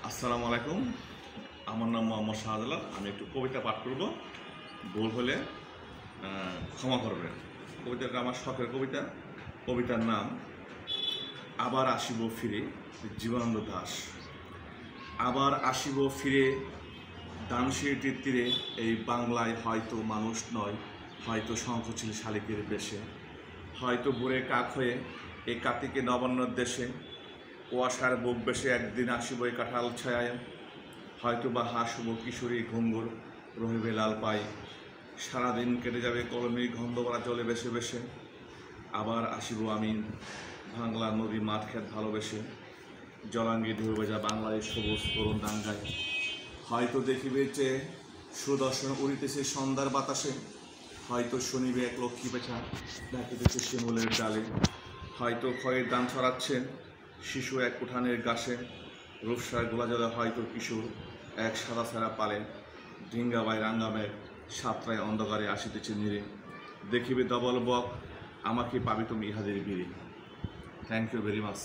আসসালামু আলাইকুম। আমার নাম মোহাম্মদ শাহজালাল। আমি একটু কবিতা পাঠ করব, ভুল হলে ক্ষমা করবেন। কবিতাটা আমার শখের কবিতা। কবিতার নাম আবার আসিব ফিরে, জীবনানন্দ দাশ। আবার আসিব ফিরে দানশিরটির তীরে, এই বাংলায় হয়তো মানুষ নয়, হয়তো শঙ্খচিল শালিকের বেশে, হয়তো বুড়ে কাক হয়ে এই কার্তিকে নবান্নর দেশে, কুয়াশার বুক বেশে একদিন আসিব এই কাঁঠাল ছায়ায়, হয়তো বা হাসব কিশোরী ঘুঙ্গুর রহিবে লাল পাই, সারাদিন কেটে যাবে কলমির গন্ধভরা জলে বেশে বেশে। আবার আসিব আমি বাংলা নদী মাঠ খেত ভালোবেসে, জলাঙ্গি ঢেউ ভেজা বাংলায় সবুজ তরুণ ডাঙ্গায়, হয়তো দেখিবে যে সুদর্শন উড়িতেছে সন্ধ্যার বাতাসে, হয়তো শুনিবে এক লক্ষ্মী পেঁচা ডাকিতেছে শিমুলের ডালে, হয়তো খয়ের দান ছড়াচ্ছে শিশু এক উঠানের গাছে, রূপসার গোলা জলে হয়তো কিশোর এক সাদা ফেরা পালে, ডিঙ্গাবাই রাঙ্গামের সাতটায় অন্ধকারে আসিতেছে নিরে, দেখিবে ডবল বক আমাকে পাবি তুমি ইহাদের বীরে। Thank you very much.